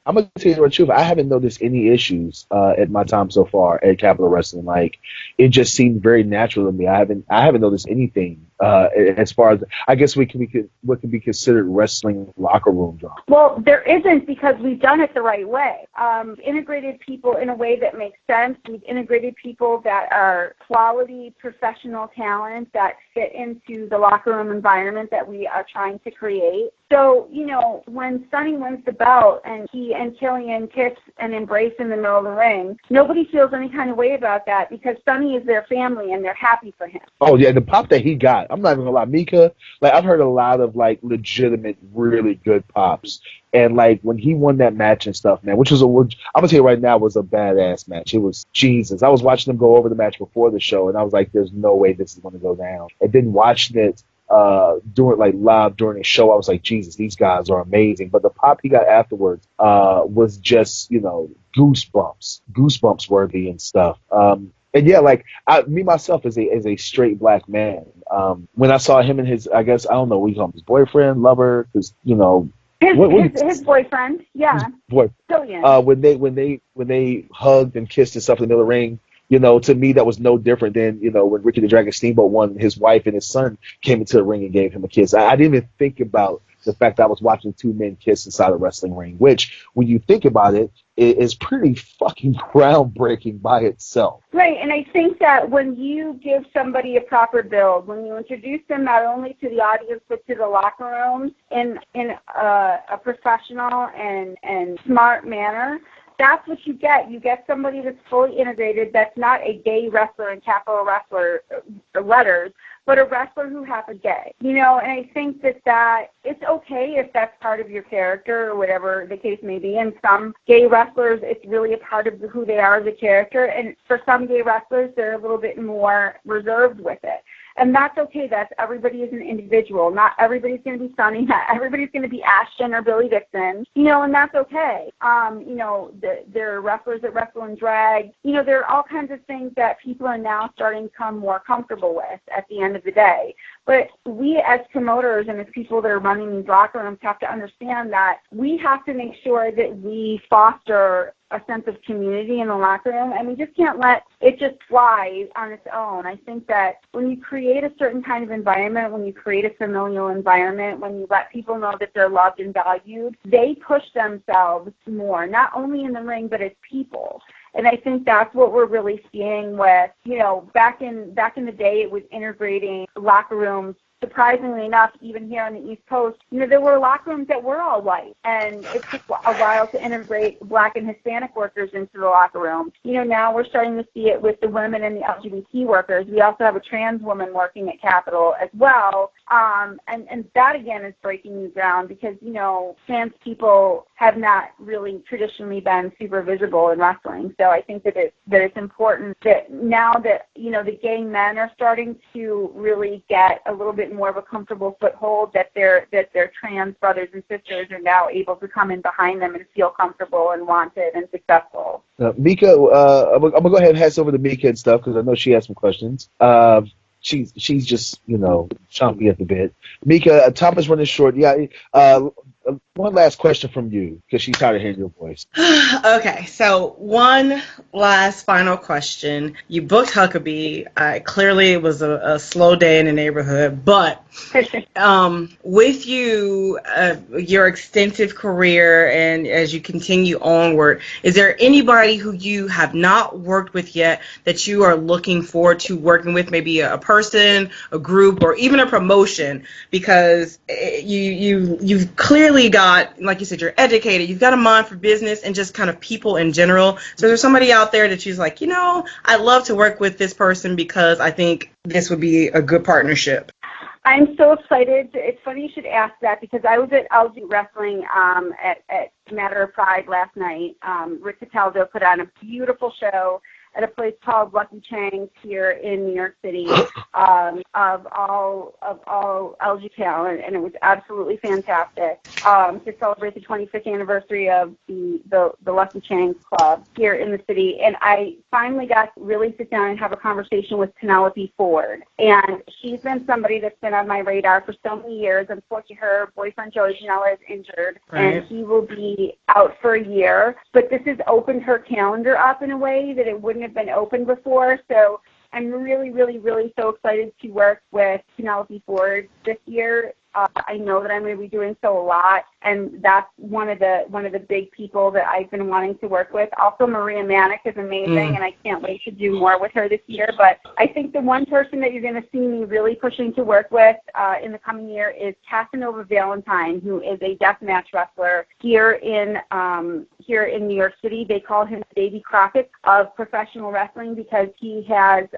I'm gonna tell you the truth. I haven't noticed any issues at my time so far at Capital Wrestling. Like, it just seemed very natural to me. I haven't noticed anything as far as, I guess, what can be considered wrestling locker room drama. Well, there isn't, because we've done it the right way. We've integrated people in a way that makes sense. We've integrated people that are quality professional talent that fit into the locker room environment that we are trying to create. So, when Sonny wins the belt and he and Killian kiss and embrace in the middle of the ring, nobody feels any kind of way about that because Sonny is their family and they're happy for him. Oh, yeah, the pop that he got. I'm not even going to lie. Mika, I've heard a lot of, legitimate, really good pops. And, when he won that match and stuff, man, which was I'm going to tell you right now, was a badass match. It was Jesus. I was watching them go over the match before the show, and I was like, there's no way this is going to go down. And then watching it live during the show, I was like, Jesus, these guys are amazing. But the pop he got afterwards was just, goosebumps worthy and stuff. And yeah, me myself as a straight black man, when I saw him and his, I guess, I don't know what you call him, his boyfriend, lover, because his boyfriend, yeah, his boy. Killian. When they hugged and kissed and stuff in the middle of the ring. To me, that was no different than, when Ricky the Dragon Steamboat won, his wife and his son came into the ring and gave him a kiss. I didn't even think about the fact that I was watching two men kiss inside a wrestling ring, which, when you think about it, is pretty fucking groundbreaking by itself. Right, and I think that when you give somebody a proper build, when you introduce them not only to the audience but to the locker room in a professional and smart manner, that's what you get. You get somebody that's fully integrated, that's not a gay wrestler in capital wrestler letters, but a wrestler who happens gay. And I think that it's okay if that's part of your character or whatever the case may be. And some gay wrestlers, it's really a part of who they are as a character. And for some gay wrestlers, they're a little bit more reserved with it. And that's okay. Everybody is an individual. Not everybody's going to be Sonny. Not everybody's going to be Ashton or Billy Dixon. And that's okay. There are wrestlers that wrestle in drag. There are all kinds of things that people are now starting to become more comfortable with at the end of the day. But we as promoters and as people that are running these locker rooms have to understand that we have to make sure that we foster a sense of community in the locker room, and we just can't let it just fly on its own. I think that when you create a certain kind of environment, when you create a familial environment, when you let people know that they're loved and valued, they push themselves more, not only in the ring, but as people. And I think that's what we're really seeing with, back in the day, it was integrating locker rooms. Surprisingly enough, even here on the East Coast, there were locker rooms that were all white, and it took a while to integrate Black and Hispanic workers into the locker room. Now we're starting to see it with the women and the LGBT workers. We also have a trans woman working at Capitol as well, and that again is breaking new ground because trans people have not really traditionally been super visible in wrestling. So I think that it's important that now that the gay men are starting to really get a little bit more of a comfortable foothold, that their trans brothers and sisters are now able to come in behind them and feel comfortable and wanted and successful. Mika, I'm gonna go ahead and pass over to Mika and stuff because I know she has some questions. She's just chomping at the bit. Mika, time is running short. Yeah, one last question from you, because she's tired of hearing your voice. Okay, so one last final question. You booked Huckaby. Clearly, it was a slow day in the neighborhood, but with you, your extensive career, and as you continue onward, is there anybody who you have not worked with yet that you are looking forward to working with? Maybe a person, a group, or even a promotion? Because you've clearly got, like you said, you're educated. You've got a mind for business and just kind of people in general. So there's somebody out there that she's like, I'd love to work with this person because I think this would be a good partnership. I'm so excited. It's funny you should ask that because I was at LG Wrestling at Matter of Pride last night. Rick Cataldo put on a beautiful show at a place called Lucky Chang's here in New York City of all LG talent, and it was absolutely fantastic to celebrate the 25th anniversary of the Lucky Chang's Club here in the city. And I finally got to really sit down and have a conversation with Penelope Ford. And she's been somebody that's been on my radar for so many years. Unfortunately, her boyfriend, Joey Janela, is injured, and he will be out for a year. But this has opened her calendar up in a way that it wouldn't have been open before. So I'm really, really, really so excited to work with Penelope Ford this year. I know that I'm going to be doing so a lot, and that's one of the big people that I've been wanting to work with. Also, Maria Manick is amazing, and I can't wait to do more with her this year. But I think the one person that you're going to see me really pushing to work with in the coming year is Casanova Valentine, who is a deathmatch wrestler here in New York City. They call him Davy Crockett of professional wrestling because he has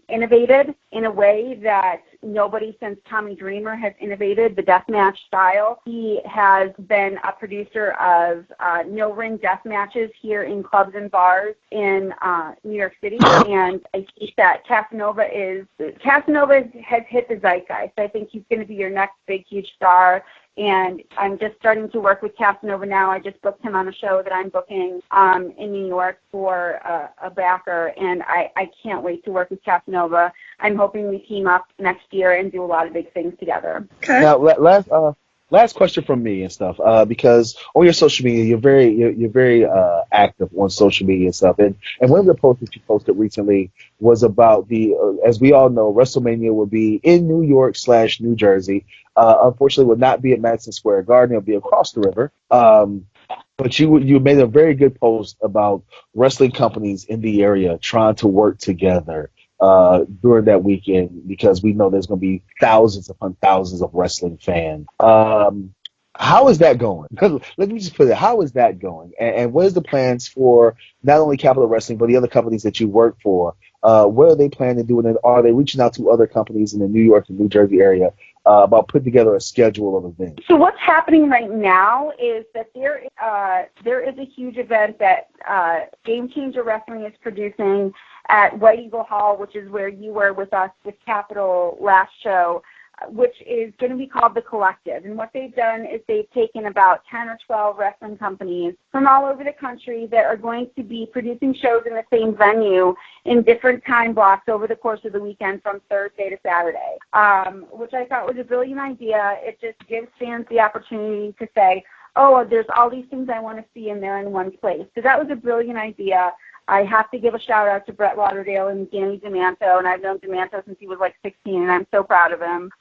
innovated in a way that nobody since Tommy Dreamer has innovated the deathmatch style. He has been a producer of no-ring death matches here in clubs and bars in New York City, and I think that Casanova has hit the zeitgeist. I think he's going to be your next big, huge star. And I'm just starting to work with Casanova now. I just booked him on a show that I'm booking in New York for a backer, and I can't wait to work with Casanova. I'm hoping we team up next year and do a lot of big things together. Okay. Now, last question from me and stuff, because on your social media, you're very active on social media and stuff. And one of the posts that you posted recently was about as we all know, WrestleMania will be in New York / New Jersey. Unfortunately, will not be at Madison Square Garden. It'll be across the river. But you made a very good post about wrestling companies in the area trying to work together during that weekend, because we know there's going to be thousands upon thousands of wrestling fans. How is that going? Let me just put it, how is that going? And what is the plans for not only Capital Wrestling, but the other companies that you work for? What are they planning to do? And are they reaching out to other companies in the New York and New Jersey area about putting together a schedule of events? So what's happening right now is that there is a huge event that Game Changer Wrestling is producing at White Eagle Hall, which is where you were with us with Capital last show, which is going to be called The Collective. And what they've done is they've taken about 10 or 12 wrestling companies from all over the country that are going to be producing shows in the same venue in different time blocks over the course of the weekend from Thursday to Saturday, which I thought was a brilliant idea. It just gives fans the opportunity to say, oh, there's all these things I want to see, and they're in one place. So that was a brilliant idea. I have to give a shout out to Brett Lauderdale and Danny DeManto, and I've known DeManto since he was like 16, and I'm so proud of him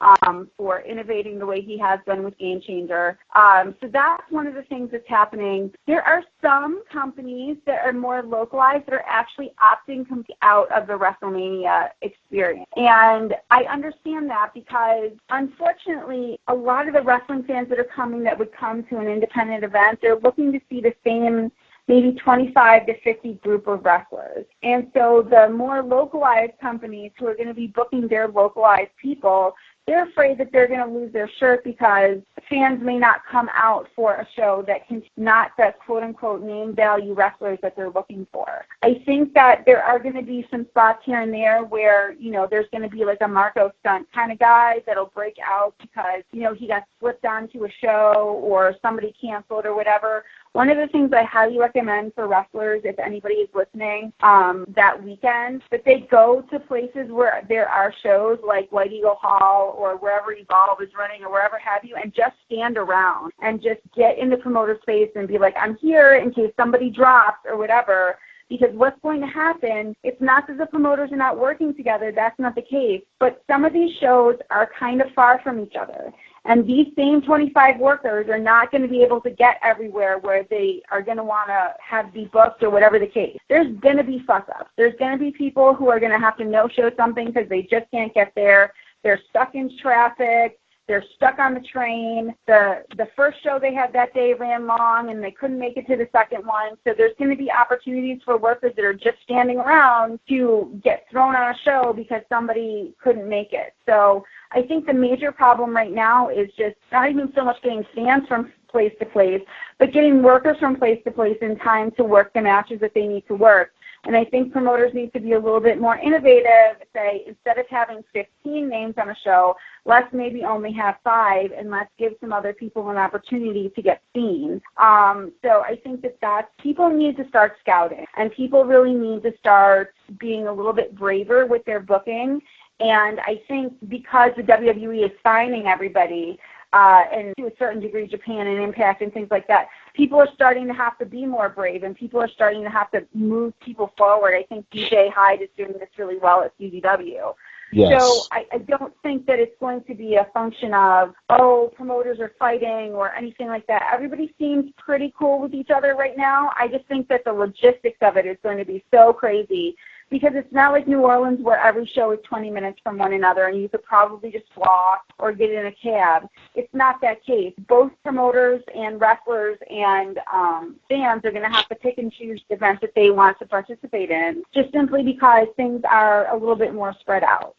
for innovating the way he has been with Game Changer. So that's one of the things that's happening. There are some companies that are more localized that are actually opting out of the WrestleMania experience. And I understand that because, unfortunately, a lot of the wrestling fans that are coming that would come to an independent event, they're looking to see the same maybe 25 to 50 group of wrestlers. And so the more localized companies who are going to be booking their localized people, they're afraid that they're going to lose their shirt because fans may not come out for a show that can not the quote-unquote name value wrestlers that they're looking for. I think that there are going to be some spots here and there where, there's going to be like a Marco Stunt kind of guy that'll break out because, he got slipped onto a show or somebody canceled or whatever. One of the things I highly recommend for wrestlers, if anybody is listening, that weekend, that they go to places where there are shows like White Eagle Hall or wherever Evolve is running or wherever have you, and just stand around and just get in the promoter space and be like, I'm here in case somebody drops or whatever. Because what's going to happen, it's not that the promoters are not working together, that's not the case, but some of these shows are kind of far from each other. And these same 25 workers are not going to be able to get everywhere where they are going to want to be booked or whatever the case. There's going to be fuck-ups. There's going to be people who are going to have to no-show something because they just can't get there. They're stuck in traffic. They're stuck on the train. The first show they had that day ran long, and they couldn't make it to the second one. So there's going to be opportunities for workers that are just standing around to get thrown on a show because somebody couldn't make it. So I think the major problem right now is just not even so much getting fans from place to place, but getting workers from place to place in time to work the matches that they need to work. And I think promoters need to be a little bit more innovative, say, instead of having 15 names on a show, let's maybe only have 5, and let's give some other people an opportunity to get seen. So I think that people need to start scouting, and people really need to start being a little bit braver with their booking. And I think because the WWE is signing everybody, and to a certain degree Japan and Impact and things like that, people are starting to have to be more brave, and people are starting to have to move people forward. I think DJ Hyde is doing this really well at CZW. Yes. So I don't think that it's going to be a function of, promoters are fighting or anything like that. Everybody seems pretty cool with each other right now. I just think that the logistics of it is going to be so crazy, because it's not like New Orleans where every show is 20 minutes from one another and you could probably just walk or get in a cab. It's not that case. Both promoters and wrestlers and fans are going to have to pick and choose the events that they want to participate in, just simply because things are a little bit more spread out.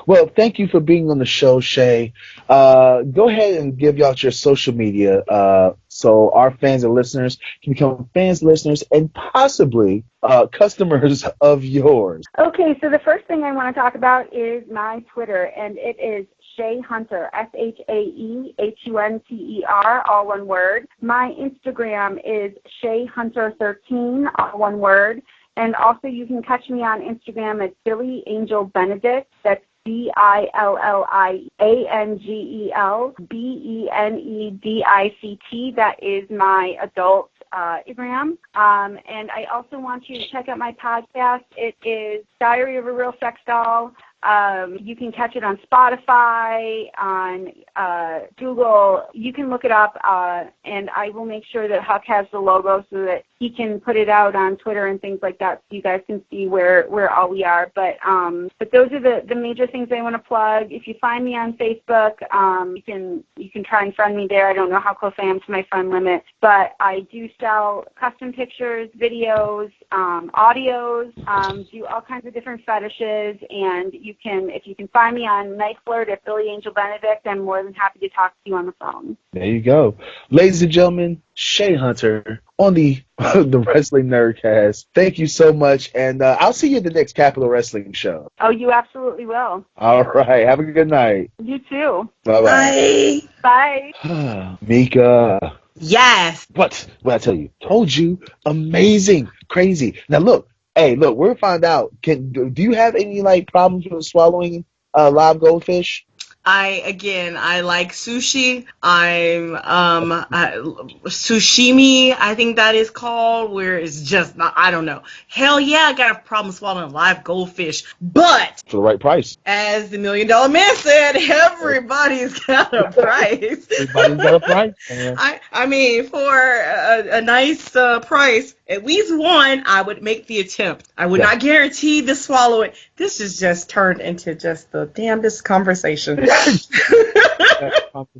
Well, thank you for being on the show, Shay. Go ahead and give out your social media so our fans and listeners can become fans, listeners, and possibly customers of yours. Okay, so the first thing I want to talk about is my Twitter, and it is Shay Hunter, ShaeHunter, all one word. My Instagram is ShayHunter13, all one word. And also you can catch me on Instagram at Billy Angel Benedict. That's BILLIANGEL BENEDICT. That is my adult Instagram. And I also want you to check out my podcast. It is Diary of a Real Sex Doll. You can catch it on Spotify, on Google. You can look it up, and I will make sure that Huck has the logo so that he can put it out on Twitter and things like that, so you guys can see where all we are. But those are the major things I want to plug. If you find me on Facebook, you can try and friend me there. I don't know how close I am to my friend limit, but I do sell custom pictures, videos, audios, do all kinds of different fetishes, and if you can find me on Night Flirt at Billy Angel Benedict, I'm more than happy to talk to you on the phone. There you go. Ladies and gentlemen, Shay Hunter on the Wrestling Nerdcast. Thank you so much, and I'll see you at the next Capital Wrestling show. Oh, you absolutely will. All right. Have a good night. You too. Bye-bye. Bye. Mika. Yes. What I tell you? Told you. Amazing. Crazy. Now, look. Hey, look, we'll find out. Do you have any problems with swallowing live goldfish? I like sushi. Sushimi, I think that is called, where it's just not, I don't know. Hell yeah, I got a problem swallowing live goldfish, but for the right price. As the $1 Million Man said, everybody's got a price. Everybody's got a price. I mean, for a nice price, at least one, I would make the attempt. I would not guarantee to swallow it. This has just turned into just the damnedest conversation.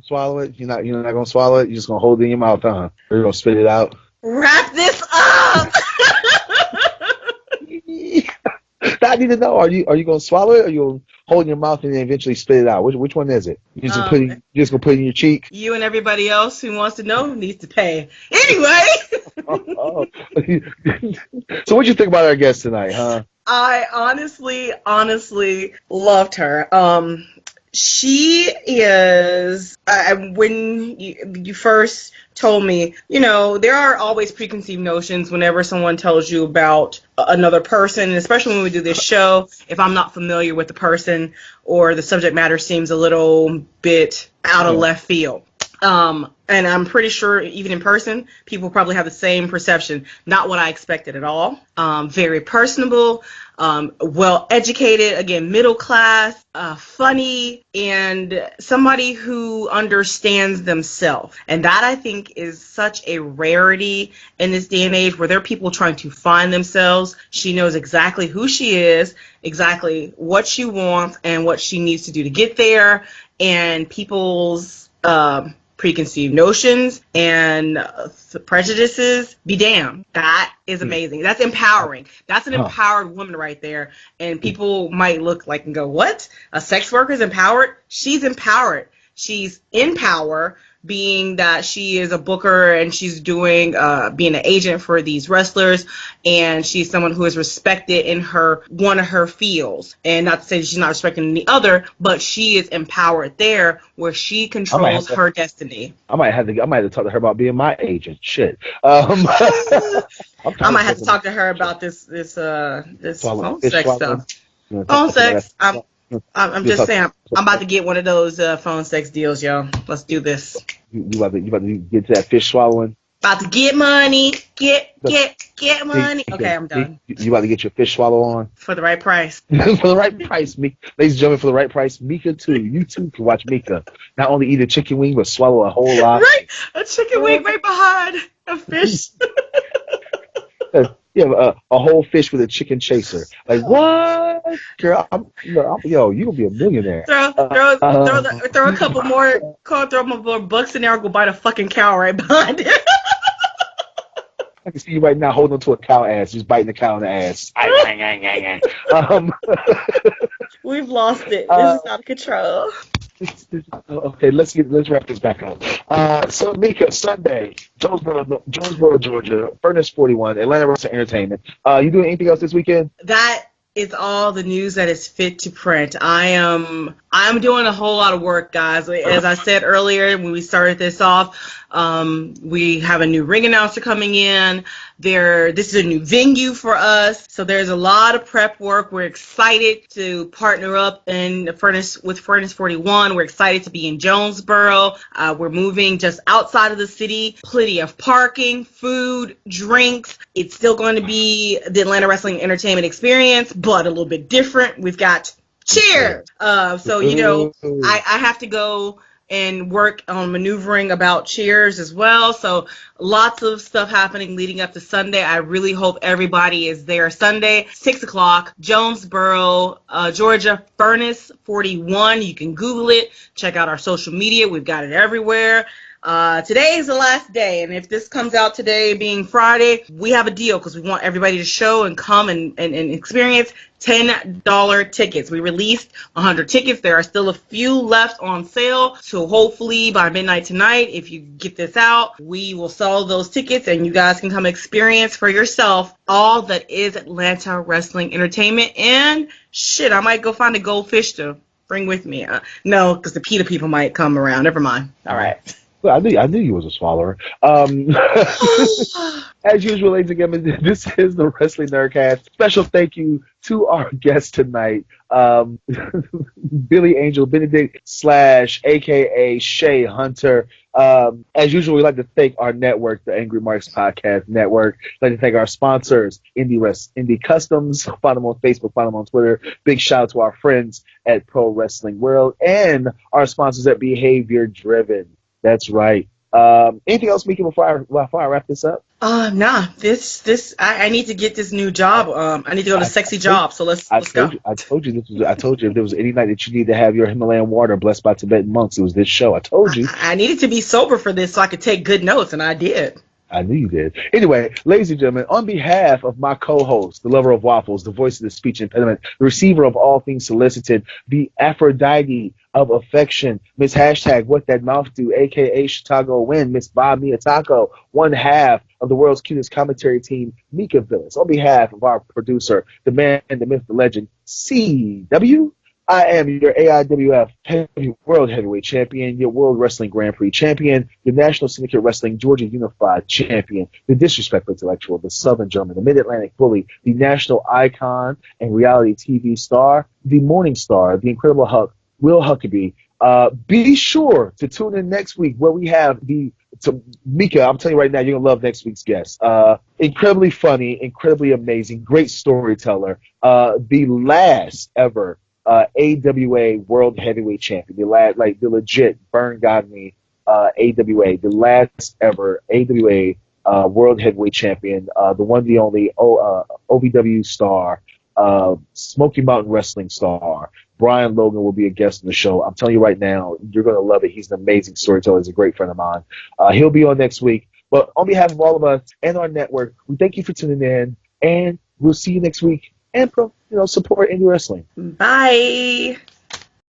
Swallow it. You're not gonna swallow it. You're just gonna hold it in your mouth, huh? Or you're gonna spit it out. Wrap this up. I need to know. Are you gonna swallow it, or you gonna hold it in your mouth and then eventually spit it out? Which one is it? You're just gonna put it in your cheek. You and everybody else who wants to know needs to pay. Anyway. So what you think about our guest tonight, huh? I honestly loved her. She is, when you first told me, there are always preconceived notions whenever someone tells you about another person, and especially when we do this show, if I'm not familiar with the person or the subject matter seems a little bit out of left field. And I'm pretty sure even in person, people probably have the same perception. Not what I expected at all. Very personable, well educated, again, middle class, funny, and somebody who understands themselves. And that, I think, is such a rarity in this day and age where there are people trying to find themselves. She knows exactly who she is, exactly what she wants, and what she needs to do to get there. And people's preconceived notions and prejudices, be damned. That is amazing. That's empowering. That's an empowered woman right there. And people might look like and go, what? A sex worker is empowered? She's empowered. She's in power, being that she is a booker and she's doing being an agent for these wrestlers, and she's someone who is respected in one of her fields. And not to say she's not respected in the other, but she is empowered there where she controls her destiny. I might have to talk to her about being my agent. Shit. I might have to talk to her about this phone sex stuff. Phone sex. I'm just saying, I'm about to get one of those phone sex deals, yo. Let's do this. You about to get to that fish swallowing? About to get money. Get money. Okay, I'm done. You about to get your fish swallow on? For the right price. For the right price, Mika. Ladies and gentlemen, for the right price, Mika too. You too can watch Mika. Not only eat a chicken wing, but swallow a whole lot. Right, a chicken wing right behind a fish. Yeah, a whole fish with a chicken chaser. Like, what? Girl, you gonna be a millionaire. Throw a couple more, throw more bucks in there, I'll go buy the fucking cow right behind it. I can see you right now holding on to a cow ass, just biting the cow in the ass. We've lost it. This is out of control. Okay, let's wrap this back up. So Mika, Sunday, Jonesboro, Georgia, Furnace 41, Atlanta Wrestling Entertainment. You doing anything else this weekend? That is all the news that is fit to print. I'm doing a whole lot of work, guys. As I said earlier when we started this off, we have a new ring announcer coming in. This is a new venue for us, so there's a lot of prep work. We're excited to partner up with Furnace 41. We're excited to be in Jonesboro. We're moving just outside of the city. Plenty of parking, food, drinks. It's still going to be the Atlanta Wrestling Entertainment experience, but a little bit different. We've got Cheers. So I have to go and work on maneuvering about Cheers as well. So lots of stuff happening leading up to Sunday. I really hope everybody is there Sunday, 6 o'clock, Jonesboro, Georgia, Furnace 41. You can Google it. Check out our social media. We've got it everywhere. Today is the last day, and if this comes out today being Friday, we have a deal because we want everybody to show and come and experience $10 tickets. We released 100 tickets. There are still a few left on sale, so hopefully by midnight tonight, if you get this out, we will sell those tickets and you guys can come experience for yourself all that is Atlanta Wrestling Entertainment. And shit, I might go find a goldfish to bring with me. No, because the PETA people might come around. Never mind. All right. Well, I knew you was a swallower. As usual, ladies and gentlemen, this is the Wrestling Nerdcast. Special thank you to our guest tonight, Billy Angel Benedict / AKA Shay Hunter. As usual, we'd like to thank our network, the Angry Marks Podcast Network. I'd like to thank our sponsors, Indie Customs. Follow them on Facebook, follow them on Twitter. Big shout out to our friends at Pro Wrestling World and our sponsors at Behavior Driven. That's right. Anything else, Mika, before I wrap this up? Nah. I need to get this new job. I need to go to Sexy Job. So let's go. I told you if there was any night that you need to have your Himalayan water blessed by Tibetan monks, it was this show. I told you. I needed to be sober for this so I could take good notes, and I did. I knew you did. Anyway, ladies and gentlemen, on behalf of my co-host, the lover of waffles, the voice of the speech impediment, the receiver of all things solicited, the Aphrodite of affection, Miss Hashtag What That Mouth Do, a.k.a. Chicago Win, Miss Bob Mia Taco, one half of the world's cutest commentary team, Mika Villas. On behalf of our producer, the man, the myth, the legend, CW, I am your AIWF World Heavyweight Champion, your World Wrestling Grand Prix Champion, your National Syndicate Wrestling Georgia Unified Champion, the Disrespectful Intellectual, the Southern German, the Mid-Atlantic Bully, the National Icon and Reality TV Star, the Morning Star, the Incredible Hulk, Will Huckaby. Be sure to tune in next week where we have Mika. I'm telling you right now, you're gonna love next week's guest. Incredibly funny, incredibly amazing, great storyteller. The last ever AWA World Heavyweight Champion, the legit Burn God Me AWA, the last ever AWA World Heavyweight Champion, the one, the only OVW star, Smoky Mountain Wrestling star. Brian Logan will be a guest on the show. I'm telling you right now, you're going to love it. He's an amazing storyteller. He's a great friend of mine. He'll be on next week. But on behalf of all of us and our network, we thank you for tuning in, and we'll see you next week. And support indie wrestling. Bye.